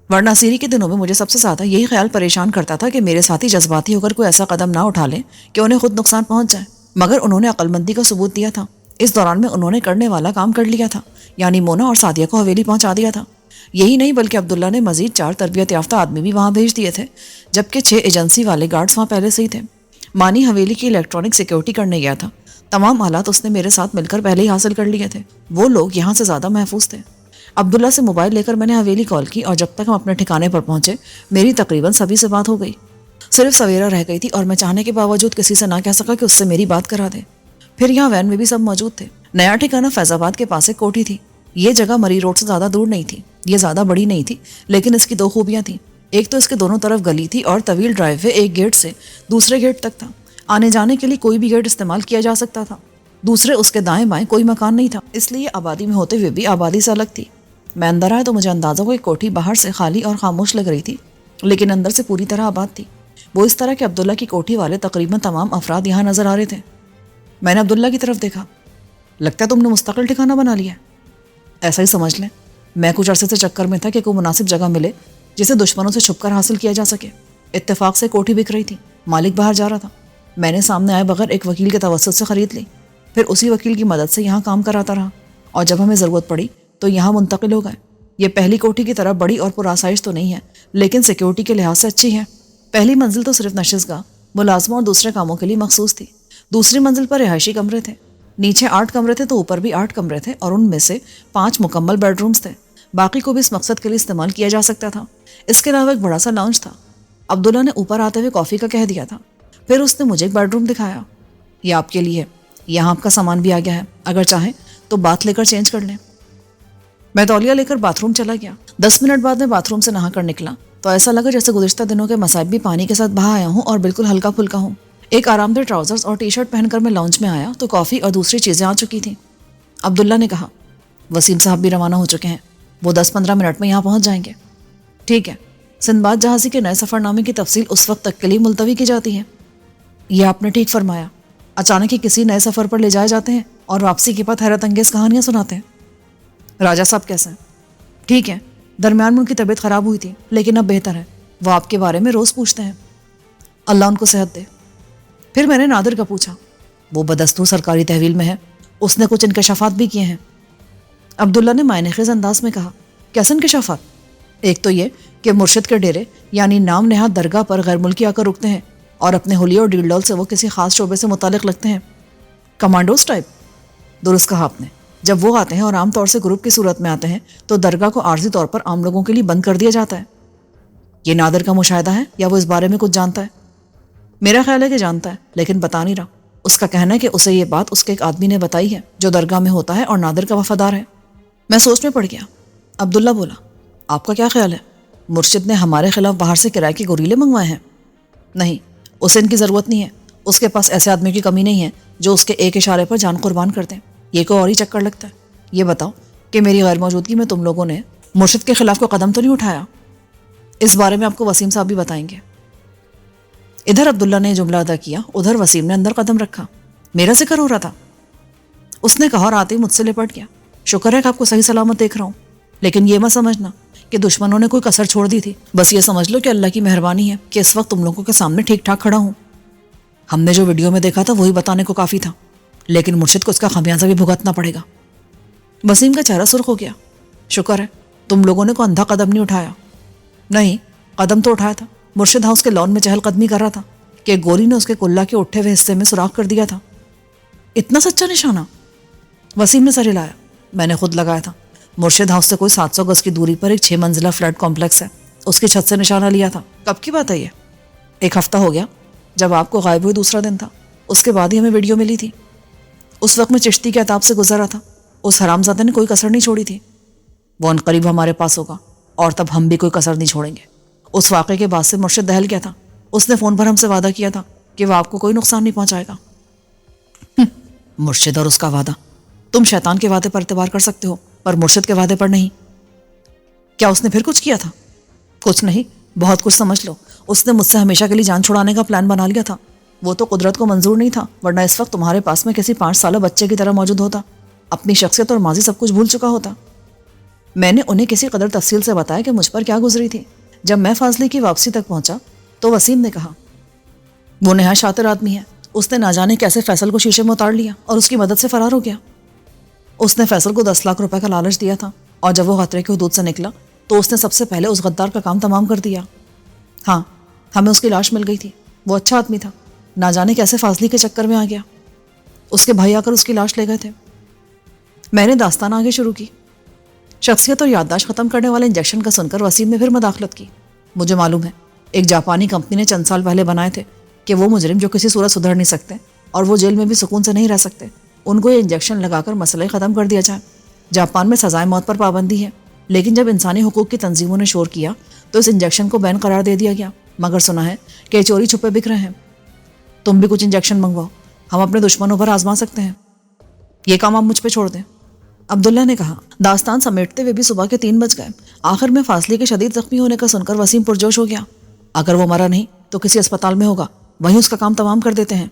ورنہ سیری کے دنوں میں مجھے سب سے زیادہ یہی خیال پریشان کرتا تھا کہ میرے ساتھی جذباتی ہو کر کوئی ایسا قدم نہ اٹھا لیں کہ انہیں خود نقصان پہنچ جائے. مگر انہوں نے عقل مندی کا ثبوت دیا تھا. اس دوران میں انہوں نے کرنے والا کام کر لیا تھا، یعنی مونا اور سعدیہ کو حویلی پہنچا دیا تھا. یہی نہیں بلکہ عبداللہ نے مزید 4 تربیت یافتہ آدمی بھی وہاں بھیج دیے تھے، جبکہ 6 ایجنسی والے گارڈز وہاں پہلے سے ہی تھے. مانی حویلی کی الیکٹرانک سیکیورٹی کرنے گیا تھا. تمام آلات اس نے میرے ساتھ مل کر پہلے ہی حاصل کر لیے تھے. وہ لوگ یہاں سے زیادہ محفوظ تھے. عبداللہ سے موبائل لے کر میں نے حویلی کال کی اور جب تک ہم اپنے ٹھکانے پر پہنچے میری تقریباً سبھی سے بات ہو گئی. صرف سویرا رہ گئی تھی اور میں چاہنے کے باوجود کسی سے نہ کہہ سکا کہ اس سے میری بات کرا دے. پھر یہاں وین میں بھی سب موجود تھے. نیا ٹھکانہ فیض آباد کے پاس ایک کوٹھی تھی. یہ جگہ مری روڈ سے زیادہ دور نہیں تھی. یہ زیادہ بڑی نہیں تھی لیکن اس کی 2 خوبیاں تھیں. ایک تو اس کے دونوں طرف گلی تھی اور طویل ڈرائیو وے ایک گیٹ سے دوسرے گیٹ تک تھا. آنے جانے کے لیے کوئی بھی گیٹ استعمال کیا جا سکتا تھا. دوسرے اس کے دائیں بائیں کوئی مکان نہیں تھا، اس لیے آبادی میں ہوتے ہوئے بھی آبادی سے الگ تھی. میں اندر آیا تو مجھے اندازہ ہوا کہ کوٹھی باہر سے خالی اور خاموش لگ رہی تھی لیکن اندر سے پوری طرح آباد تھی. وہ اس طرح کہ عبداللہ کی کوٹھی والے تقریباً تمام افراد یہاں نظر آ رہے تھے. میں نے عبداللہ کی طرف دیکھا. لگتا ہے تم نے مستقل ٹھکانہ بنا لیا ہے. ایسا ہی سمجھ لیں. میں کچھ عرصے سے چکر میں تھا کہ کوئی مناسب جگہ ملے جسے دشمنوں سے چھپ کر حاصل کیا جا سکے. اتفاق سے کوٹھی بک رہی تھی. مالک باہر جا رہا تھا. میں نے سامنے آئے بغیر ایک وکیل کے توسط سے خرید لی. پھر اسی وکیل کی مدد سے یہاں کام کراتا رہا اور جب ہمیں ضرورت پڑی تو یہاں منتقل ہو گئے. یہ پہلی کوٹھی کی طرح بڑی اور پرآسائش تو نہیں ہے لیکن سیکیورٹی کے لحاظ سے اچھی ہے. پہلی منزل تو صرف نشست گاہ، ملازموں اور دوسرے کاموں کے لیے مخصوص تھی. دوسری منزل پر رہائشی کمرے تھے. نیچے 8 کمرے تھے تو اوپر بھی 8 کمرے تھے اور ان میں سے 5 مکمل بیڈ رومز تھے. باقی کو بھی اس مقصد کے لیے استعمال کیا جا سکتا تھا. اس کے علاوہ ایک بڑا سا لاؤنج تھا. عبداللہ نے اوپر آتے ہوئے کافی کا کہہ دیا تھا. پھر اس نے مجھے ایک بیڈ روم دکھایا. یہ آپ کے لیے ہے، یہاں آپ کا سامان بھی آ گیا ہے، اگر چاہیں تو باتھ لے کر چینج کر لیں. میں تولیہ لے کر باتھ روم چلا گیا. 10 منٹ بعد میں باتھ روم سے نہا کر نکلا تو ایسا لگا جیسے گزشتہ دنوں کے مصائب بھی پانی کے ساتھ بہا آیا ہوں اور بالکل ہلکا پھلکا ہوں. ایک آرام دہ ٹراؤزرز اور ٹی شرٹ پہن کر میں لاؤنج میں آیا تو کافی اور دوسری چیزیں آ چکی تھیں. عبداللہ نے کہا، وسیم صاحب بھی روانہ ہو چکے ہیں، وہ 10-15 منٹ میں یہاں پہنچ جائیں گے. ٹھیک ہے. سندباد جہازی کے نئے سفر نامے کی تفصیل اس وقت تک کے لیے ملتوی کی جاتی ہے. یہ آپ نے ٹھیک فرمایا. اچانک ہی کسی نئے سفر پر لے جائے جاتے ہیں اور واپسی کے بعد حیرت انگیز کہانیاں سناتے ہیں. راجہ صاحب کیسے ہیں؟ ٹھیک ہے. درمیان میں ان کی طبیعت خراب ہوئی تھی لیکن اب بہتر ہے. وہ آپ کے بارے میں روز پوچھتے ہیں. اللہ ان کو صحت دے. پھر میں نے نادر کا پوچھا. وہ بدستور سرکاری تحویل میں ہے, اس نے کچھ انکشافات بھی کیے ہیں. عبداللہ نے معنی خیز انداز میں کہا, کیسے انکشافات؟ ایک تو یہ کہ مرشد کے ڈیرے یعنی نام نہاد درگاہ پر غیر ملکی آ کر رکتے ہیں اور اپنے حلیے اور ڈیل ڈول سے وہ کسی خاص شعبے سے متعلق لگتے ہیں. Commandos type? درست کہا آپ نے. جب وہ آتے ہیں اور عام طور سے گروپ کی صورت میں آتے ہیں تو درگاہ کو عارضی طور پر عام لوگوں کے لیے بند کر دیا جاتا ہے. یہ نادر کا مشاہدہ ہے یا وہ اس بارے میں کچھ جانتا ہے؟ میرا خیال ہے کہ جانتا ہے لیکن بتا نہیں رہا. اس کا کہنا ہے کہ اسے یہ بات اس کے ایک آدمی نے بتائی ہے جو درگاہ میں ہوتا ہے اور نادر کا وفادار ہے. میں سوچ میں پڑ گیا. عبداللہ بولا, آپ کا کیا خیال ہے؟ مرشد نے ہمارے خلاف باہر سے کرائے کے گوریلے منگوائے ہیں؟ نہیں, اسے ان کی ضرورت نہیں ہے. اس کے پاس ایسے آدمی کی کمی نہیں ہے جو اس کے ایک اشارے پر جان قربان کر دیں. یہ کوئی اور ہی چکر لگتا ہے. یہ بتاؤ کہ میری غیر موجودگی میں تم لوگوں نے مرشد کے خلاف کوئی قدم تو نہیں اٹھایا؟ اس بارے میں آپ کو وسیم صاحب بھی بتائیں گے. ادھر عبداللہ نے جملہ ادا کیا, ادھر وسیم نے اندر قدم رکھا. میرا ذکر ہو رہا تھا, اس نے کہا, اور آتے ہی مجھ سے لپٹ گیا. شکر ہے کہ آپ کو صحیح سلامت دیکھ رہا ہوں, لیکن یہ مت سمجھنا کہ دشمنوں نے کوئی کسر چھوڑ دی تھی. بس یہ سمجھ لو کہ اللہ کی مہربانی ہے کہ اس وقت تم لوگوں کے سامنے ٹھیک ٹھاک کھڑا ہوں. ہم نے جو ویڈیو میں دیکھا تھا وہی بتانے کو کافی تھا, لیکن مرشد کو اس کا خمیازہ بھی بھگتنا پڑے گا. وسیم کا چہرہ سرخ ہو گیا. شکر ہے تم لوگوں نے کوئی اندھا قدم نہیں اٹھایا. نہیں, قدم تو اٹھایا تھا. مرشد ہاؤس کے لان میں چہل قدمی کر رہا تھا کہ گولی نے اس کے کلہ کے اٹھے ہوئے حصے میں سوراخ کر دیا تھا. اتنا سچا نشانہ؟ وسیم نے سر ہلایا. میں نے خود لگایا تھا. مرشد ہاؤس سے کوئی 700 گز کی دوری پر ایک 6 منزلہ فلیٹ کمپلیکس ہے, اس کی چھت سے نشانہ لیا تھا. کب کی بات ہے یہ؟ 1 ہفتہ ہو گیا, جب آپ کو غائب ہوئے دوسرا دن تھا. اس کے بعد ہی ہمیں ویڈیو ملی تھی. اس وقت میں چشتی کے عتاب سے گزر رہا تھا. اس حرامزادے نے کوئی کسر نہیں چھوڑی تھی. وہ عنقریب ہمارے پاس ہوگا اور تب ہم بھی کوئی کسر نہیں چھوڑیں گے. اس واقعے کے بعد سے مرشد دہل گیا تھا. اس نے فون پر ہم سے وعدہ کیا تھا کہ وہ آپ کو کوئی نقصان نہیں پہنچائے گا. مرشد اور اس کا وعدہ. تم شیطان کے وعدے پر اعتبار کر سکتے ہو پر مرشد کے وعدے پر نہیں. کیا اس نے پھر کچھ کیا تھا؟ کچھ نہیں, بہت کچھ سمجھ لو. اس نے مجھ سے ہمیشہ کے لیے جان چھڑانے کا پلان بنا لیا تھا. وہ تو قدرت کو منظور نہیں تھا, ورنہ اس وقت تمہارے پاس میں کسی 5 سالہ بچے کی طرح موجود ہوتا, اپنی شخصیت اور ماضی سب کچھ بھول چکا ہوتا. میں نے انہیں کسی قدر تفصیل سے بتایا کہ مجھ پر کیا گزری تھی. جب میں فاضلی کی واپسی تک پہنچا تو وسیم نے کہا, وہ نہایت شاطر آدمی ہے. اس نے نہ جانے کیسے فیصل کو شیشے میں اتار لیا اور اس کی مدد سے فرار ہو گیا. اس نے فیصل کو 10 لاکھ روپے کا لالچ دیا تھا اور جب وہ خطرے کی حدود سے نکلا تو اس نے سب سے پہلے اس غدار کا کام تمام کر دیا. ہاں, ہمیں اس کی لاش مل گئی تھی. وہ اچھا آدمی تھا, نہ جانے کیسے فاضلی کے چکر میں آ گیا. اس کے بھائی آ کر اس کی لاش لے گئے تھے. میں نے داستان آگے شروع کی. شخصیت اور یادداشت ختم کرنے والے انجیکشن کا سن کر وسیم نے پھر مداخلت کی. مجھے معلوم ہے, ایک جاپانی کمپنی نے چند سال پہلے بنائے تھے کہ وہ مجرم جو کسی صورت سدھر نہیں سکتے اور وہ جیل میں بھی سکون سے نہیں رہ سکتے, ان کو یہ انجیکشن لگا کر مسئلہ ختم کر دیا جائے. جاپان میں سزائے موت پر پابندی ہے, لیکن جب انسانی حقوق کی تنظیموں نے شور کیا تو اس انجیکشن کو بین قرار دے دیا گیا. مگر سنا ہے کہ چوری چھپے بک رہے ہیں. تم بھی کچھ انجیکشن منگواؤ, ہم اپنے دشمنوں پر آزما سکتے ہیں. یہ کام آپ مجھ پہ چھوڑ دیں. عبداللہ نے کہا. داستان سمیٹتے ہوئے بھی صبح کے 3 بج گئے. آخر میں فاصلے کے شدید زخمی ہونے کا سن کر وسیم پرجوش ہو گیا. اگر وہ مرا نہیں تو کسی اسپتال میں ہوگا, وہیں اس کا کام تمام کر دیتے ہیں.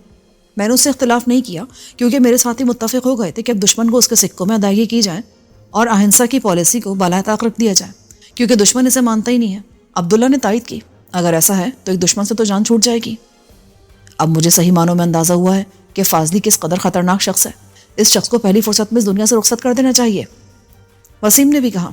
میں نے اس سے اختلاف نہیں کیا کیونکہ میرے ساتھی متفق ہو گئے تھے کہ اب دشمن کو اس کے سکوں میں ادائیگی کی جائے اور اہنسا کی پالیسی کو بالائے طاق رکھ دیا جائے, کیونکہ دشمن اسے مانتا ہی نہیں ہے. عبداللہ نے تائید کی. اگر ایسا ہے تو ایک دشمن سے تو جان چھوٹ جائے گی. اب مجھے صحیح معنوں میں اندازہ ہوا ہے کہ فاضلی کس قدر خطرناک شخص ہے. اس شخص کو پہلی فرصت میں اس دنیا سے رخصت کر دینا چاہیے. وسیم نے بھی کہا.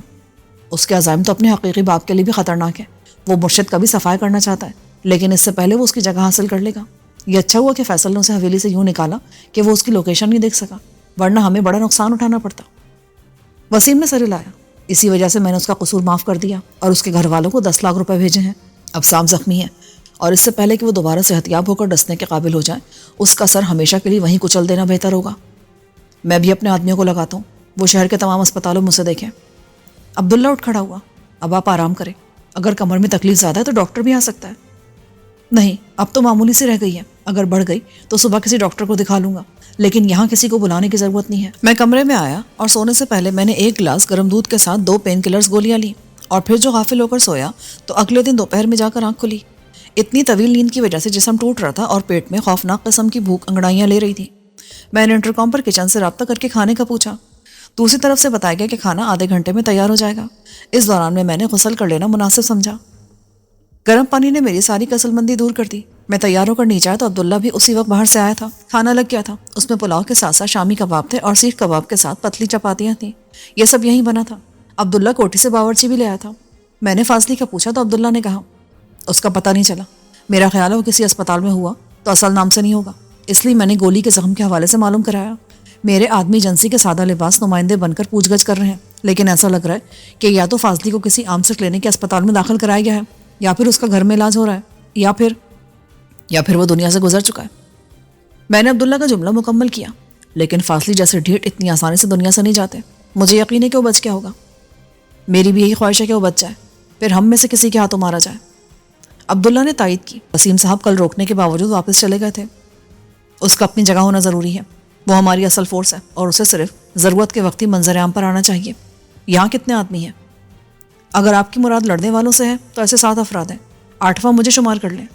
اس کے عزائم تو اپنے حقیقی باپ کے لیے بھی خطرناک ہے. وہ مرشد کا بھی صفائی کرنا چاہتا ہے, لیکن اس سے پہلے وہ اس کی جگہ حاصل کر لے گا. یہ اچھا ہوا کہ فیصل نے اسے حویلی سے یوں نکالا کہ وہ اس کی لوکیشن نہیں دیکھ سکا, ورنہ ہمیں بڑا نقصان اٹھانا پڑتا. وسیم نے سر ہلایا. اسی وجہ سے میں نے اس کا قصور معاف کر دیا اور اس کے گھر والوں کو 10 لاکھ روپے بھیجے ہیں. اب سام زخمی ہے اور اس سے پہلے کہ وہ دوبارہ صحتیاب ہو کر ڈسنے کے قابل ہو جائیں, اس کا سر ہمیشہ کے لیے وہیں کچل دینا بہتر ہوگا. میں بھی اپنے آدمیوں کو لگاتا ہوں, وہ شہر کے تمام اسپتالوں میں اسے دیکھیں. عبداللہ اٹھ کھڑا ہوا. اب آپ آرام کریں, اگر کمر میں تکلیف زیادہ ہے تو ڈاکٹر بھی آ سکتا ہے. نہیں, اب تو معمولی سی رہ گئی ہے, اگر بڑھ گئی تو صبح کسی ڈاکٹر کو دکھا لوں گا, لیکن یہاں کسی کو بلانے کی ضرورت نہیں ہے. میں کمرے میں آیا اور سونے سے پہلے میں نے 1 گلاس گرم دودھ کے ساتھ 2 پین کلرز گولیاں لی اور پھر جو غافل ہو کر سویا تو اگلے دن دوپہر میں جا کر آنکھ کھلی. اتنی طویل نیند کی وجہ سے جسم ٹوٹ رہا تھا اور پیٹ میں خوفناک قسم کی بھوک انگڑائیاں لے رہی تھی. میں نے انٹرکام پر کچن سے رابطہ کر کے کھانے کا پوچھا. دوسری طرف سے بتایا گیا کہ کھانا آدھے گھنٹے میں تیار ہو جائے گا. اس دوران میں نے غسل کر لینا مناسب سمجھا. گرم پانی نے میری ساری کسل مندی دور کر دی. میں تیار ہو کر نیچے آیا تو عبداللہ بھی اسی وقت باہر سے آیا تھا۔ کھانا لگ گیا تھا، اس میں پلاؤ کے ساتھ ساتھ شامی کباب تھے اور سیخ کباب کے ساتھ پتلی چپاتیاں تھیں۔ یہ سب یہیں بنا تھا۔ عبداللہ کوٹھی سے باورچی بھی لے آیا تھا۔ میں نے فاضلی کا پوچھا تو عبداللہ نے کہا اس کا پتہ نہیں چلا، میرا خیال ہے وہ کسی اسپتال میں ہوا تو اصل نام سے نہیں ہوگا، اس لیے میں نے گولی کے زخم کے حوالے سے معلوم کرایا۔ میرے آدمی ایجنسی کے سادہ لباس نمائندے بن کر پوچھ گچھ کر رہے ہیں، لیکن ایسا لگ رہا ہے کہ یا تو فاضلی کو کسی عام سے کلینک کے اسپتال میں داخل کرایا گیا ہے، یا پھر اس کا گھر میں علاج ہو رہا ہے، یا پھر وہ دنیا سے گزر چکا ہے۔ میں نے عبداللہ کا جملہ مکمل کیا، لیکن فاضلی جیسے ڈھیٹ اتنی آسانی سے دنیا سے نہیں جاتے۔ مجھے یقین ہے کہ وہ بچ گیا ہوگا، میری بھی یہی خواہش ہے کہ وہ بچ جائے، پھر ہم میں سے کسی کے ہاتھوں مارا جائے۔ عبداللہ نے تائید کی۔ وسیم صاحب کل روکنے کے باوجود واپس چلے گئے تھے۔ اس کا اپنی جگہ ہونا ضروری ہے، وہ ہماری اصل فورس ہے اور اسے صرف ضرورت کے وقت ہی منظر عام پر آنا چاہیے۔ یہاں کتنے آدمی ہیں؟ اگر آپ کی مراد لڑنے والوں سے ہے تو ایسے 7 افراد ہیں، 8واں مجھے شمار کر لیں۔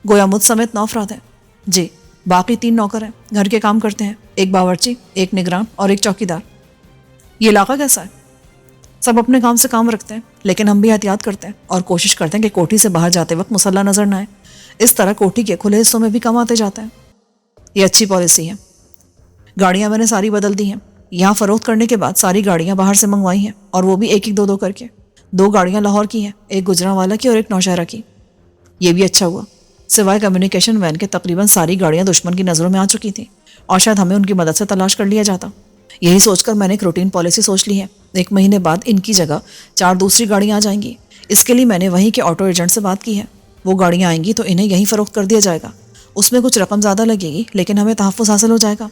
گویا مجھ سمیت 9 افراد ہیں۔ جی، باقی 3 نوکر ہیں، گھر کے کام کرتے ہیں، ایک باورچی، ایک نگران اور ایک چوکیدار۔ یہ علاقہ کیسا ہے؟ سب اپنے کام سے کام رکھتے ہیں، لیکن ہم بھی احتیاط کرتے ہیں اور کوشش کرتے ہیں کہ کوٹھی سے باہر جاتے وقت مسلح نظر نہ آئے۔ اس طرح کوٹھی کے کھلے حصوں میں بھی کم آتے جاتا ہے۔ یہ اچھی پالیسی ہے۔ گاڑیاں میں نے ساری بدل دی ہیں۔ یہاں فروخت کرنے کے بعد ساری گاڑیاں باہر سے منگوائی ہیں، اور وہ بھی ایک ایک 2 کر کے۔ 2 گاڑیاں لاہور کی ہیں، ایک گجرانوالہ کی اور ایک نوشہرہ کی۔ یہ بھی اچھا ہوا، سوائے کمیونیکیشن وین کے تقریباً ساری گاڑیاں دشمن کی نظروں میں آ چکی تھیں، اور شاید ہمیں ان کی مدد سے تلاش کر لیا جاتا۔ یہی سوچ کر میں نے ایک روٹین پالیسی سوچ لی ہے۔ 1 مہینے بعد ان کی جگہ 4 دوسری گاڑیاں آ جائیں گی۔ اس کے لیے میں نے وہیں کے آٹو ایجنٹ سے بات کی ہے۔ وہ گاڑیاں آئیں گی تو انہیں یہیں فروخت کر دیا جائے گا۔ اس میں کچھ رقم زیادہ لگے گی، لیکن ہمیں تحفظ حاصل ہو جائے گا۔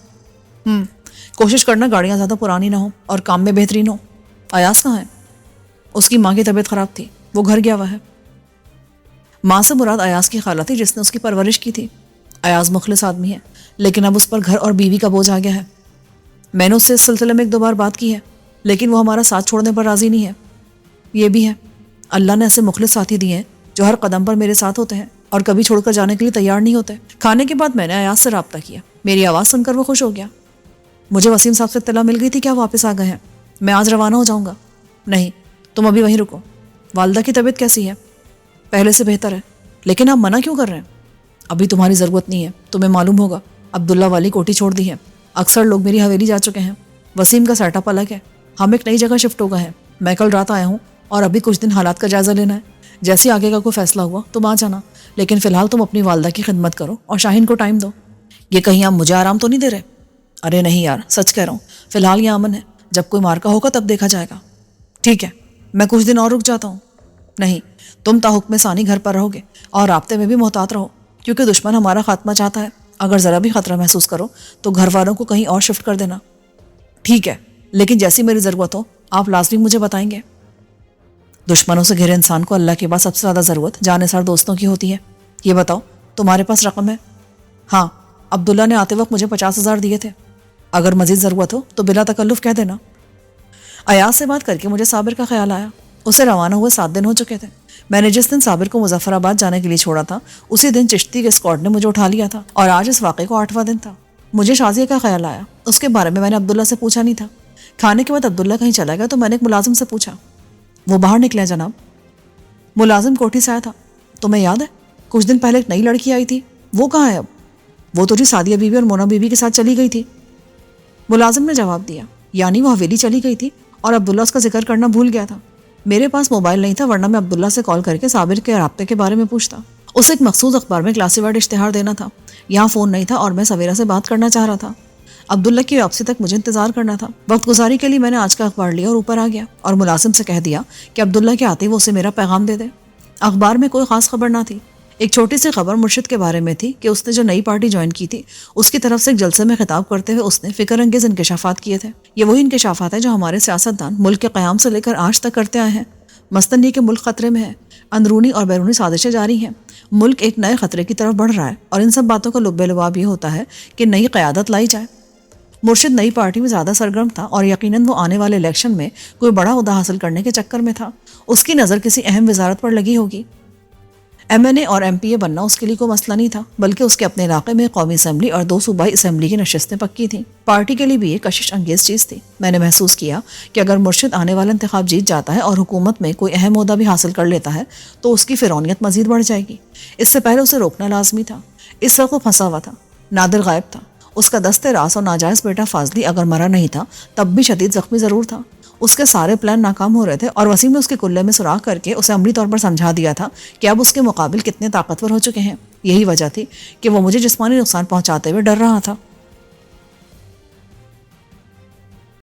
کوشش کرنا گاڑیاں زیادہ پرانی نہ ہوں اور کام میں بہترین ہو۔ ایاز کہاں ہے؟ اس کی ماں کی طبیعت خراب تھی، وہ گھر گیا ہوا ہے۔ ماں سے مراد ایاز کی خالہ تھی جس نے اس کی پرورش کی تھی۔ ایاز مخلص آدمی ہے، لیکن اب اس پر گھر اور بیوی کا بوجھ آ گیا ہے۔ میں نے اس سے اس سلسلے میں 1-2 بار بات کی ہے، لیکن وہ ہمارا ساتھ چھوڑنے پر راضی نہیں ہے۔ یہ بھی ہے، اللہ نے ایسے مخلص ساتھی دیے ہیں جو ہر قدم پر میرے ساتھ ہوتے ہیں اور کبھی چھوڑ کر جانے کے لیے تیار نہیں ہوتے۔ کھانے کے بعد میں نے ایاز سے رابطہ کیا۔ میری آواز سن کر وہ خوش ہو گیا۔ مجھے وسیم صاحب سے اطلاع مل گئی تھی کہ آپ واپس آ گئے ہیں، میں آج روانہ ہو جاؤں گا۔ نہیں، تم ابھی وہیں رکو۔ والدہ کی طبیعت کیسی ہے؟ پہلے سے بہتر ہے، لیکن آپ منع کیوں کر رہے ہیں؟ ابھی تمہاری ضرورت نہیں ہے، تمہیں معلوم ہوگا عبداللہ والی کوٹھی چھوڑ دی ہے۔ اکثر لوگ میری حویلی جا چکے ہیں۔ وسیم کا سیٹ اپ الگ ہے، ہم ایک نئی جگہ شفٹ ہو گئے ہیں۔ میں کل رات آیا ہوں اور ابھی کچھ دن حالات کا جائزہ لینا ہے۔ جیسے آگے کا کوئی فیصلہ ہوا تم آ جانا، لیکن فی الحال تم اپنی والدہ کی خدمت کرو اور شاہین کو ٹائم دو۔ یہ کہیں آپ مجھے آرام تو نہیں دے رہے؟ ارے نہیں یار، سچ کہہ رہا ہوں، فی الحال یہ امن ہے، جب کوئی مارکا ہوگا تب دیکھا جائے گا۔ ٹھیک ہے، میں کچھ دن اور رک جاتا ہوں۔ نہیں، تم تا حکم ثانی گھر پر رہو گے اور رابطے میں بھی محتاط رہو، کیونکہ دشمن ہمارا خاتمہ چاہتا ہے۔ اگر ذرا بھی خطرہ محسوس کرو تو گھر والوں کو کہیں اور شفٹ کر دینا۔ ٹھیک ہے، لیکن جیسی میری ضرورت ہو آپ لازمی مجھے بتائیں گے۔ دشمنوں سے گھرے انسان کو اللہ کے بعد سب سے زیادہ ضرورت جانثار دوستوں کی ہوتی ہے۔ یہ بتاؤ، تمہارے پاس رقم ہے؟ ہاں، عبداللہ نے آتے وقت مجھے 50,000 دیے تھے۔ اگر مزید ضرورت ہو تو بلا تکلف کہہ دینا۔ ایاز سے بات کر کے مجھے صابر کا خیال آیا۔ اسے روانہ ہوئے 7 دن ہو چکے تھے۔ میں نے جس دن صابر کو مظفر آباد جانے کے لیے چھوڑا تھا، اسی دن چشتی کے اسکواڈ نے مجھے اٹھا لیا تھا، اور آج اس واقعے کو 8واں دن تھا۔ مجھے شازیہ کا خیال آیا۔ اس کے بارے میں نے عبداللہ سے پوچھا نہیں تھا۔ کھانے کے بعد عبداللہ کہیں چلا گیا تو میں نے ایک ملازم سے پوچھا۔ وہ باہر نکلے جناب۔ ملازم کوٹھی سے آیا تھا، تمہیں یاد ہے کچھ دن پہلے ایک نئی لڑکی آئی تھی، وہ کہاں ہے اب؟ وہ تو جی سعدیہ بیوی اور مونا بیوی کے ساتھ چلی گئی تھی، ملازم نے جواب دیا۔ یعنی وہ حویلی چلی گئی تھی اور عبداللہ اس کا ذکر کرنا بھول گیا تھا۔ میرے پاس موبائل نہیں تھا، ورنہ میں عبداللہ سے کال کر کے صابر کے رابطے کے بارے میں پوچھتا۔ اسے ایک مخصوص اخبار میں کلاسیفائڈ اشتہار دینا تھا۔ یہاں فون نہیں تھا اور میں سویرا سے بات کرنا چاہ رہا تھا۔ عبداللہ کی واپسی تک مجھے انتظار کرنا تھا۔ وقت گزاری کے لیے میں نے آج کا اخبار لیا اور اوپر آ گیا اور ملازم سے کہہ دیا کہ عبداللہ کے آتے وہ اسے میرا پیغام دے دے۔ اخبار میں کوئی خاص خبر نہ تھی۔ ایک چھوٹی سی خبر مرشد کے بارے میں تھی کہ اس نے جو نئی پارٹی جوائن کی تھی، اس کی طرف سے ایک جلسے میں خطاب کرتے ہوئے اس نے فکر انگیز انکشافات کیے تھے۔ یہ وہی انکشافات ہیں جو ہمارے سیاستدان ملک کے قیام سے لے کر آج تک کرتے آئے ہیں۔ مثلاً یہ کہ ملک خطرے میں ہے، اندرونی اور بیرونی سازشیں جاری ہیں، ملک ایک نئے خطرے کی طرف بڑھ رہا ہے، اور ان سب باتوں کا لب لباب یہ ہوتا ہے کہ نئی قیادت لائی جائے۔ مرشد نئی پارٹی میں زیادہ سرگرم تھا اور یقیناً وہ آنے والے الیکشن میں کوئی بڑا عہدہ حاصل کرنے کے چکر میں تھا۔ اس کی نظر کسی اہم وزارت پر لگی ہوگی۔ MNA اور MPA بننا اس کے لیے کوئی مسئلہ نہیں تھا، بلکہ اس کے اپنے علاقے میں قومی اسمبلی اور 2 صوبائی اسمبلی کی نشستیں پکی تھیں۔ پارٹی کے لیے بھی یہ کشش انگیز چیز تھی۔ میں نے محسوس کیا کہ اگر مرشد آنے والا انتخاب جیت جاتا ہے اور حکومت میں کوئی اہم عہدہ بھی حاصل کر لیتا ہے تو اس کی فرعونیت مزید بڑھ جائے گی۔ اس سے پہلے اسے روکنا لازمی تھا۔ اس وقت وہ پھنسا ہوا تھا۔ نادر غائب تھا۔ اس کا دست راس اور ناجائز بیٹا فاضلی اگر مرا نہیں تھا تب بھی شدید زخمی ضرور تھا۔ اس کے سارے پلان ناکام ہو رہے تھے اور وسیم نے اس کے کلے میں سوراخ کر کے اسے عملی طور پر سمجھا دیا تھا کہ اب اس کے مقابل کتنے طاقتور ہو چکے ہیں۔ یہی وجہ تھی کہ وہ مجھے جسمانی نقصان پہنچاتے ہوئے ڈر رہا تھا۔